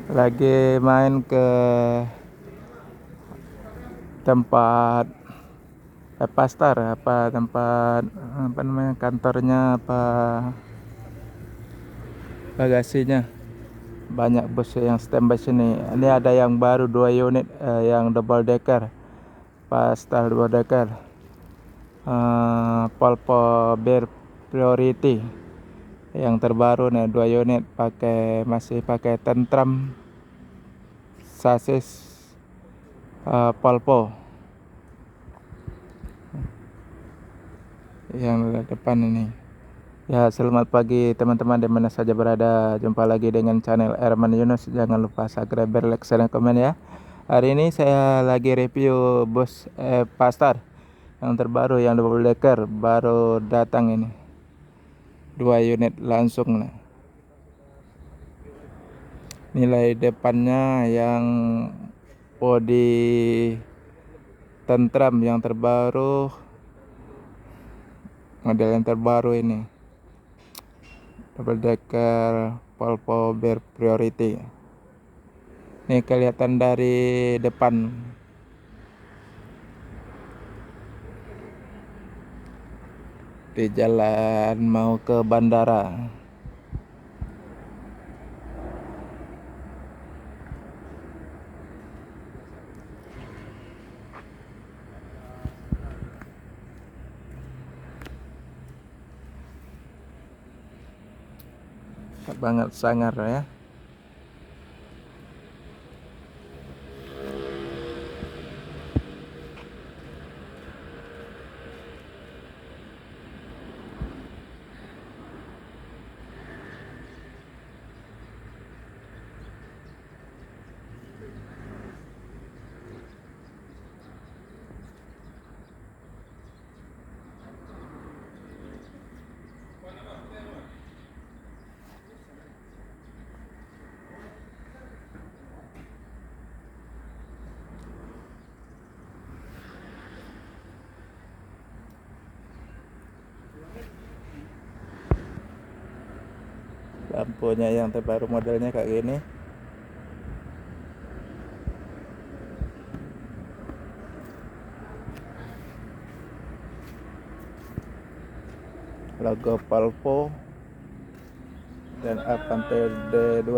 Lagi main ke tempat pasar apa tempat apa namanya kantornya apa bagasinya. Banyak bus yang standby sini. Ini ada yang baru 2 unit yang double decker. Pastar double decker. Polpo Bear Priority yang terbaru nih 2 unit masih pakai tentram sasis Polpo yang depan ini. Ya, selamat pagi teman-teman di mana saja berada. Jumpa lagi dengan channel Erman Yunus. Jangan lupa subscribe, like, share, dan komen ya. Hari ini saya lagi review bus Pastar yang terbaru yang double decker baru datang ini. 2 unit langsung lah. Nilai depannya yang bodi tentram yang terbaru, model yang terbaru ini. Double decker Volvo Bear Priority. Ini kelihatan dari depan. Di jalan mau ke bandara. Banget sangar ya. Lampunya yang terbaru modelnya kayak gini. Logo Volvo dan Avante D2.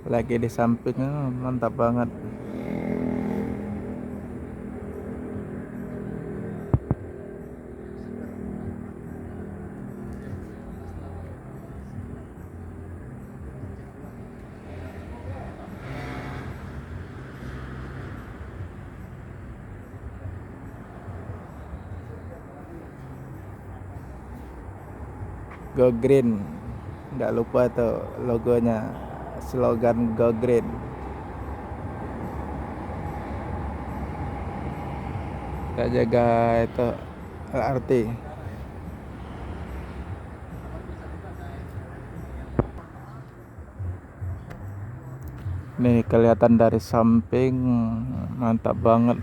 Lagi di sampingnya mantap banget. Go Green, nggak lupa tuh logonya, slogan Go Green. Kita jaga itu LRT. Nih kelihatan dari samping mantap banget.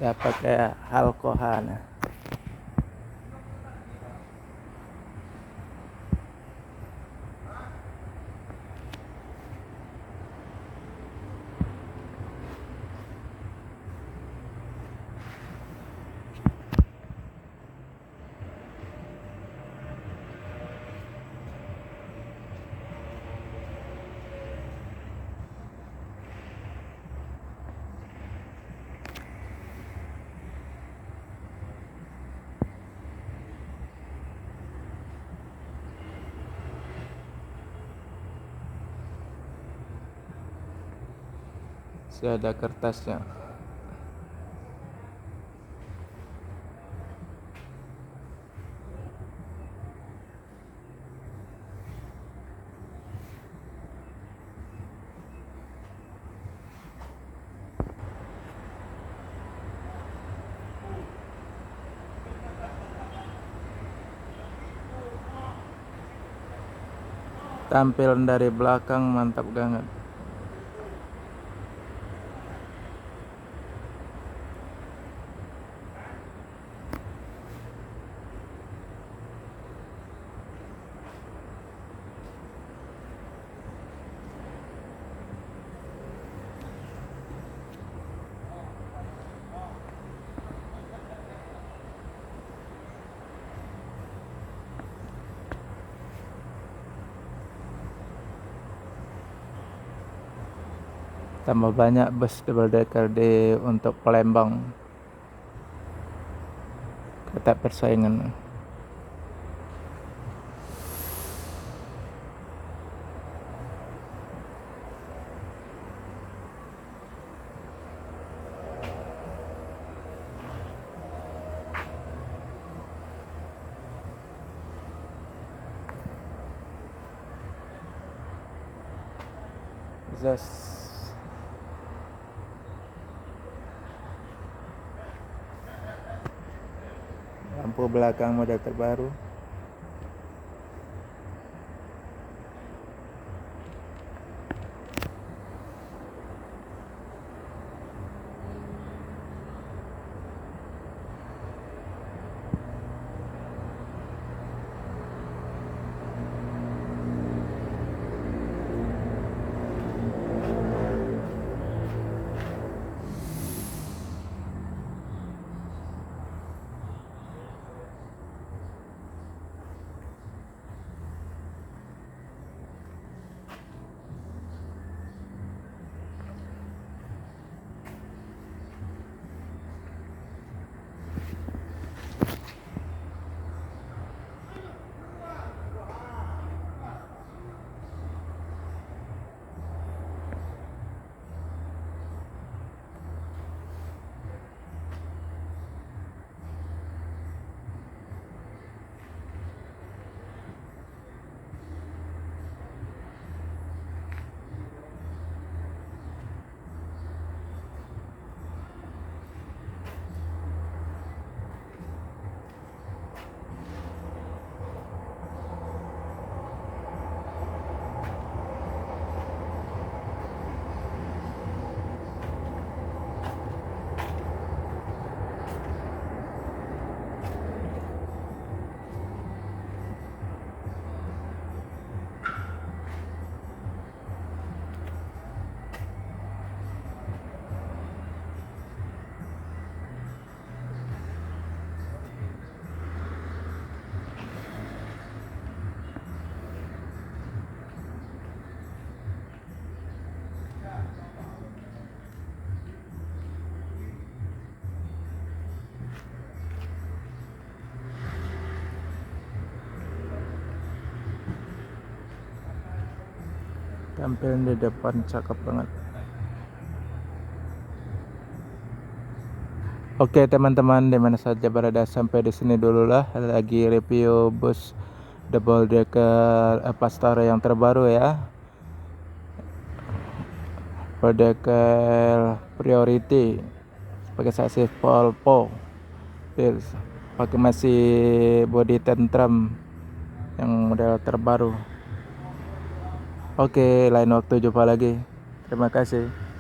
ya pakai Alcoa. Nah, sudah ada kertasnya. Tampilan dari belakang mantap banget. Tambah banyak bus double decker untuk Palembang. Ketat persaingan. Lampu belakang model terbaru. Tampilan di depan cakep banget. Oke teman-teman, dimana saja berada, sampai di sini dulu lah. Lagi review bus double decker Pastar yang terbaru ya. Double decker Priority pakai sasis Volvo, pakai masih body tentram yang model terbaru. Oke, lain waktu jumpa lagi. Terima kasih.